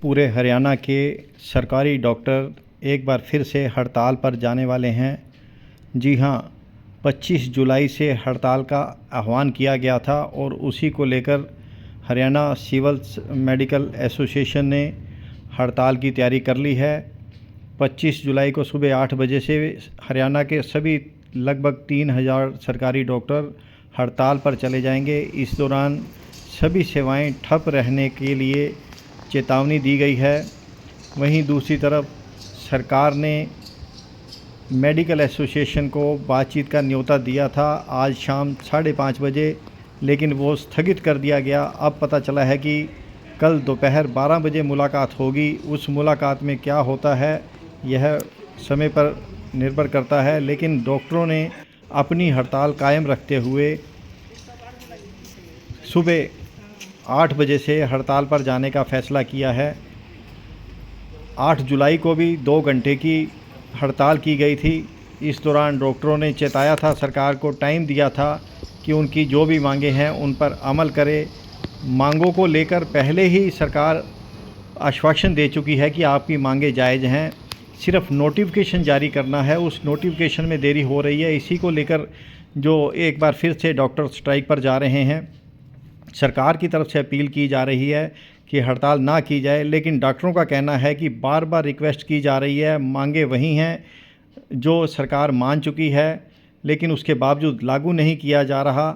पूरे हरियाणा के सरकारी डॉक्टर एक बार फिर से हड़ताल पर जाने वाले हैं। जी हाँ, 25 जुलाई से हड़ताल का आह्वान किया गया था और उसी को लेकर हरियाणा सिविल मेडिकल एसोसिएशन ने हड़ताल की तैयारी कर ली है। 25 जुलाई को सुबह 8 बजे से हरियाणा के सभी लगभग 3000 सरकारी डॉक्टर हड़ताल पर चले जाएंगे। इस दौरान सभी सेवाएं ठप रहने के लिए चेतावनी दी गई है। वहीं दूसरी तरफ सरकार ने मेडिकल एसोसिएशन को बातचीत का न्योता दिया था आज शाम 5:30 बजे, लेकिन वो स्थगित कर दिया गया। अब पता चला है कि कल दोपहर 12 बजे मुलाकात होगी। उस मुलाकात में क्या होता है यह समय पर निर्भर करता है, लेकिन डॉक्टरों ने अपनी हड़ताल कायम रखते हुए सुबह 8 बजे से हड़ताल पर जाने का फ़ैसला किया है। 8 जुलाई को भी 2 घंटे की हड़ताल की गई थी। इस दौरान डॉक्टरों ने चेताया था, सरकार को टाइम दिया था कि उनकी जो भी मांगें हैं उन पर अमल करे। मांगों को लेकर पहले ही सरकार आश्वासन दे चुकी है कि आपकी मांगें जायज़ हैं, सिर्फ नोटिफिकेशन जारी करना है। उस नोटिफिकेशन में देरी हो रही है। इसी को लेकर जो एक बार फिर से डॉक्टर स्ट्राइक पर जा रहे हैं। सरकार की तरफ से अपील की जा रही है कि हड़ताल ना की जाए, लेकिन डॉक्टरों का कहना है कि बार बार रिक्वेस्ट की जा रही है, मांगे वही हैं जो सरकार मान चुकी है, लेकिन उसके बावजूद लागू नहीं किया जा रहा।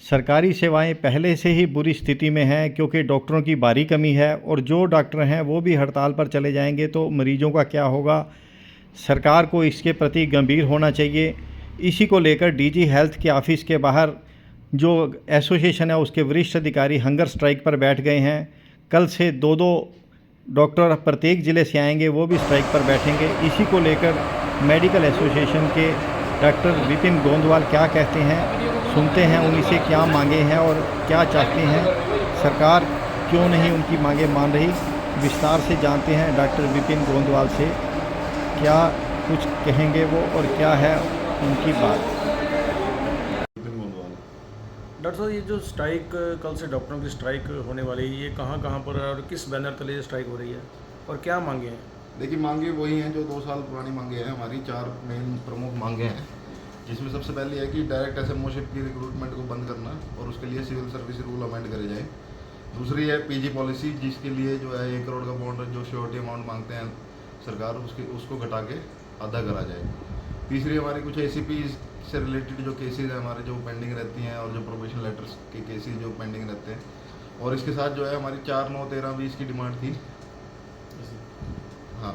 सरकारी सेवाएं पहले से ही बुरी स्थिति में हैं क्योंकि डॉक्टरों की भारी कमी है, और जो डॉक्टर हैं वो भी हड़ताल पर चले जाएंगे तो मरीजों का क्या होगा। सरकार को इसके प्रति गंभीर होना चाहिए। इसी को लेकर डीजी हेल्थ के ऑफिस के बाहर जो एसोसिएशन है उसके वरिष्ठ अधिकारी हंगर स्ट्राइक पर बैठ गए हैं। कल से 2-2 डॉक्टर प्रत्येक ज़िले से आएंगे, वो भी स्ट्राइक पर बैठेंगे। इसी को लेकर मेडिकल एसोसिएशन के डॉक्टर विपिन गोंदवाल क्या कहते हैं, सुनते हैं उन्हीं से क्या मांगे हैं और क्या चाहते हैं, सरकार क्यों नहीं उनकी मांगे मान रही। विस्तार से जानते हैं डॉक्टर विपिन गोंदवाल से क्या कुछ कहेंगे वो और क्या है उनकी बात। डॉक्टर साहब, ये जो स्ट्राइक कल से डॉक्टरों की स्ट्राइक होने वाली है, ये कहाँ कहाँ पर है और किस बैनर तले ये स्ट्राइक हो रही है और क्या मांगे हैं? देखिए, मांगे वही हैं जो 2 साल पुरानी मांगे हैं। हमारी 4 मेन प्रमुख मांगे हैं, जिसमें सबसे पहली है कि डायरेक्ट एसएमओशिप की रिक्रूटमेंट को बंद करना और उसके लिए सिविल सर्विस रूल अमेंड करे जाए। दूसरी है पीजी पॉलिसी, जिसके लिए जो है 1 करोड़ का बॉन्ड जो श्योरिटी अमाउंट मांगते हैं सरकार, उसको घटा के आधा करा जाए। तीसरी हमारी कुछ एसीपी से रिलेटेड जो केसेज हैं हमारे, जो पेंडिंग रहती हैं, और जो प्रोबेशन लेटर्स के केसेज जो पेंडिंग रहते हैं, और इसके साथ जो है हमारी 4, 9, 13, 20 की डिमांड थी। हाँ,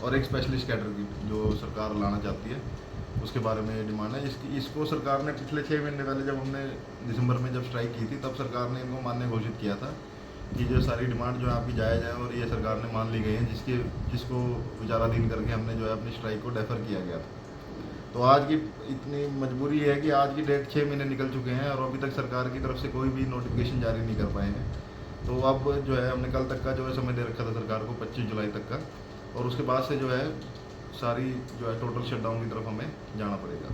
और एक स्पेशलिस्ट कैडर की जो सरकार लाना चाहती है, उसके बारे में डिमांड है। इसको सरकार ने पिछले 6 महीने पहले जब हमने दिसंबर में जब स्ट्राइक की थी, तब सरकार ने इनको मान्य घोषित किया था कि जो सारी डिमांड जो है आपकी जायज़ है, और ये सरकार ने मान ली गई है, जिसको विचाराधीन करके हमने जो है अपनी स्ट्राइक को डेफर किया गया था। तो आज की इतनी मजबूरी है कि आज की डेट 6 महीने निकल चुके हैं और अभी तक सरकार की तरफ से कोई भी नोटिफिकेशन जारी नहीं कर पाए हैं। तो अब जो है हमने कल तक का जो है समय दे रखा था सरकार को, 25 जुलाई तक का, और उसके बाद से जो है सारी जो है टोटल शटडाउन की तरफ हमें जाना पड़ेगा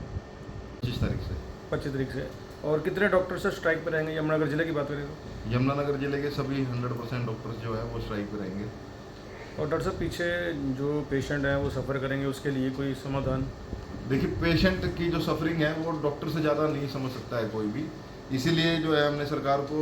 25 तारीख से। 25 तारीख से। और कितने डॉक्टर से स्ट्राइक पर रहेंगे? यमुनानगर जिले की बात करें तो यमुनानगर जिले के सभी 100% डॉक्टर्स जो है वो स्ट्राइक पर रहेंगे। और डॉक्टर साहब, पीछे जो पेशेंट हैं वो सफ़र करेंगे, उसके लिए कोई समाधान? देखिए, पेशेंट की जो सफरिंग है वो डॉक्टर से ज़्यादा नहीं समझ सकता है कोई भी। इसीलिए जो है हमने सरकार को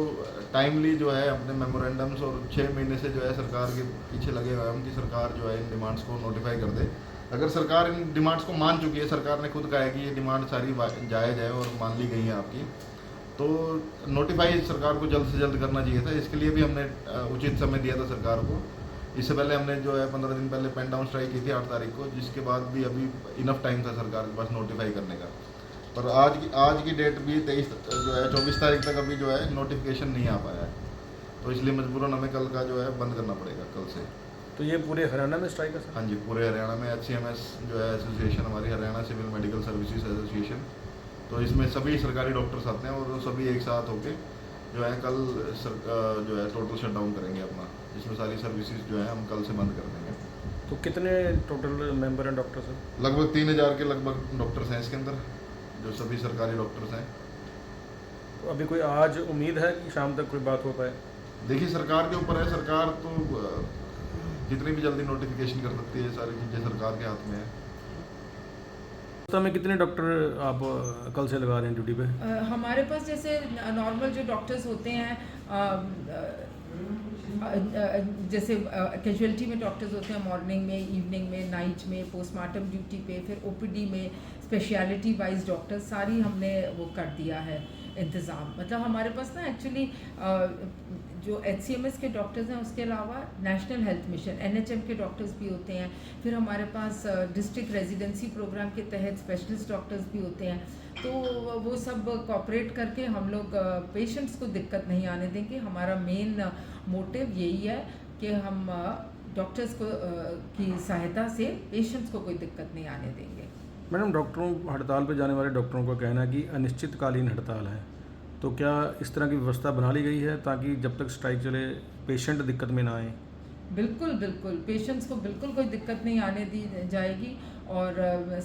टाइमली जो है अपने मेमोरेंडम्स, और 6 महीने से जो है सरकार के पीछे लगे हुए हम कि सरकार जो है इन डिमांड्स को नोटिफाई कर दे। अगर सरकार इन डिमांड्स को मान चुकी है, सरकार ने खुद कहा है कि ये डिमांड सारी जायज़ है और मान ली गई है आपकी, तो नोटिफाई सरकार को जल्द से जल्द करना चाहिए था। इसके लिए भी हमने उचित समय दिया था सरकार को। इससे पहले हमने जो है 15 दिन पहले पेन डाउन स्ट्राइक की थी 8 तारीख को, जिसके बाद भी अभी इनफ टाइम था सरकार के पास नोटिफाई करने का। पर आज की डेट भी 23 जो है 24 तारीख तक अभी जो है नोटिफिकेशन नहीं आ पाया है। तो इसलिए मजबूरन हमें कल का जो है बंद करना पड़ेगा, कल से। तो ये पूरे हरियाणा में स्ट्राइक है सर? हाँ जी, पूरे हरियाणा में HCMS जो है एसोसिएशन, हमारी Haryana civil medical services association, तो इसमें सभी सरकारी डॉक्टर्स आते हैं और सभी एक साथ होकर जो है कल जो है टोटल शटडाउन करेंगे अपना, जिसमें सारी सर्विसेज जो है हम कल से बंद कर देंगे। तो कितने टोटल मेंबर हैं डॉक्टर साहब? लगभग 3000 के लगभग डॉक्टर्स हैं इसके अंदर, जो सभी सरकारी डॉक्टर्स हैं। तो अभी कोई आज उम्मीद है कि शाम तक कोई बात हो पाए? देखिए सरकार के ऊपर है, सरकार तो जितनी भी जल्दी नोटिफिकेशन कर सकती है, सारी चीज़ें सरकार के हाथ में है। तो में कितने डॉक्टर आप कल से लगा रहे हैं ड्यूटी पे? हमारे पास जैसे नॉर्मल जो डॉक्टर्स होते हैं जैसे कैजुअलिटी में डॉक्टर्स होते हैं, मॉर्निंग में, इवनिंग में, नाइट में, पोस्टमार्टम ड्यूटी पे, फिर ओपीडी में स्पेशलिटी वाइज डॉक्टर सारी हमने वो कर दिया है इंतज़ाम। मतलब हमारे पास ना एक्चुअली जो HCMS के डॉक्टर्स हैं उसके अलावा नेशनल हेल्थ मिशन NHM के डॉक्टर्स भी होते हैं, फिर हमारे पास डिस्ट्रिक्ट रेजिडेंसी प्रोग्राम के तहत स्पेशलिस्ट डॉक्टर्स भी होते हैं। तो वो सब कोऑपरेट करके हम लोग पेशेंट्स को दिक्कत नहीं आने देंगे। हमारा मेन मोटिव यही है कि हम डॉक्टर्स को की सहायता से पेशेंट्स को कोई दिक्कत नहीं आने देंगे। मैडम, डॉक्टरों हड़ताल पे जाने वाले डॉक्टरों का कहना है कि अनिश्चितकालीन हड़ताल है, तो क्या इस तरह की व्यवस्था बना ली गई है ताकि जब तक स्ट्राइक चले पेशेंट दिक्कत में ना आए? बिल्कुल बिल्कुल, पेशेंट्स को बिल्कुल कोई दिक्कत नहीं आने दी जाएगी और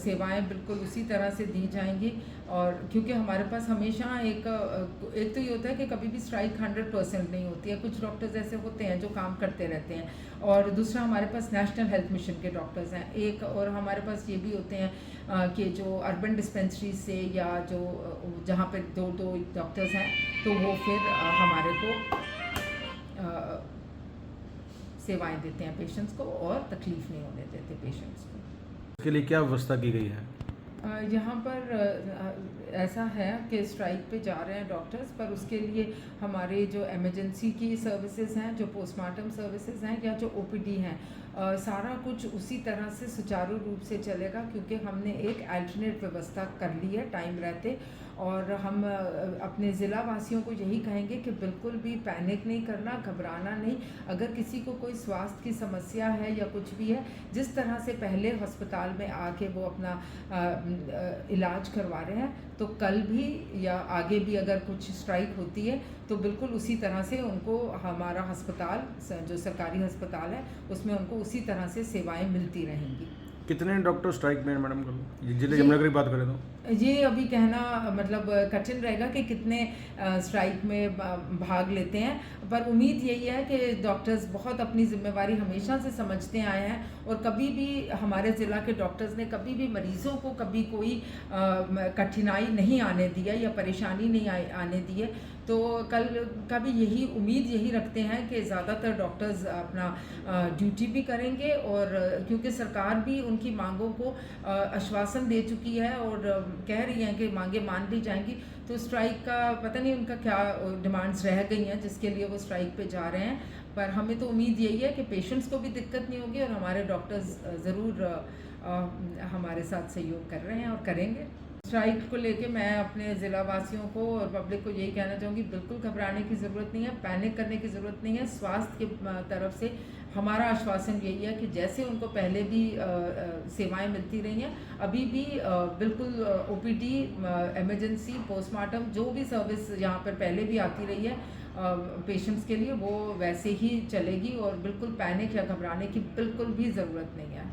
सेवाएं बिल्कुल उसी तरह से दी जाएंगी। और क्योंकि हमारे पास हमेशा एक तो ये होता है कि कभी भी स्ट्राइक 100% नहीं होती है, कुछ डॉक्टर्स ऐसे होते हैं जो काम करते रहते हैं, और दूसरा हमारे पास नेशनल हेल्थ मिशन के डॉक्टर्स हैं एक, और हमारे पास ये भी होते हैं कि जो अर्बन डिस्पेंसरी से या जो जहाँ पे दो डॉक्टर्स हैं तो वो फिर हमारे को सेवाएं देते हैं पेशेंट्स को और तकलीफ़ नहीं होने देते पेशेंट्स को। इसके लिए क्या व्यवस्था की गई है? यहाँ पर ऐसा है कि स्ट्राइक पे जा रहे हैं डॉक्टर्स, पर उसके लिए हमारे जो इमरजेंसी की सर्विसेज हैं, जो पोस्टमार्टम सर्विसेज हैं या जो ओपीडी हैं, सारा कुछ उसी तरह से सुचारू रूप से चलेगा, क्योंकि हमने एक अल्टरनेट व्यवस्था कर ली है टाइम रहते। और हम अपने ज़िला वासियों को यही कहेंगे कि बिल्कुल भी पैनिक नहीं करना, घबराना नहीं। अगर किसी को कोई स्वास्थ्य की समस्या है या कुछ भी है, जिस तरह से पहले अस्पताल में आके वो अपना इलाज करवा रहे हैं, तो कल भी या आगे भी अगर कुछ स्ट्राइक होती है तो बिल्कुल उसी तरह से उनको हमारा अस्पताल जो सरकारी अस्पताल है उसमें उनको उसी तरह से सेवाएं मिलती रहेंगी। कितने डॉक्टर स्ट्राइक में हैं मैडम कल? जिले यमुनानगर की बात करें तो ये अभी कहना मतलब कठिन रहेगा कि कितने स्ट्राइक में भाग लेते हैं, पर उम्मीद यही है कि डॉक्टर्स बहुत अपनी जिम्मेवारी हमेशा से समझते आए हैं और कभी भी हमारे ज़िला के डॉक्टर्स ने कभी भी मरीज़ों को कभी कोई कठिनाई नहीं आने दी है या परेशानी नहीं आने दी है। तो कल का भी यही उम्मीद यही रखते हैं कि ज़्यादातर डॉक्टर्स अपना ड्यूटी भी करेंगे, और क्योंकि सरकार भी उनकी मांगों को आश्वासन दे चुकी है और कह रही हैं कि मांगे मान ली जाएंगी। तो स्ट्राइक का पता नहीं उनका क्या डिमांड्स रह गई हैं जिसके लिए वो स्ट्राइक पे जा रहे हैं, पर हमें तो उम्मीद यही है कि पेशेंट्स को भी दिक्कत नहीं होगी और हमारे डॉक्टर्स ज़रूर हमारे साथ सहयोग कर रहे हैं और करेंगे। स्ट्राइक को लेके मैं अपने ज़िला वासियों को और पब्लिक को यही कहना चाहूँगी, बिल्कुल घबराने की ज़रूरत नहीं है, पैनिक करने की ज़रूरत नहीं है। स्वास्थ्य की तरफ से हमारा आश्वासन यही है कि जैसे उनको पहले भी सेवाएं मिलती रही हैं, अभी भी बिल्कुल ओपीडी, इमरजेंसी, पोस्टमार्टम जो भी सर्विस यहाँ पर पहले भी आती रही है पेशेंट्स के लिए, वो वैसे ही चलेगी और बिल्कुल पैनिक या घबराने की बिल्कुल भी ज़रूरत नहीं है।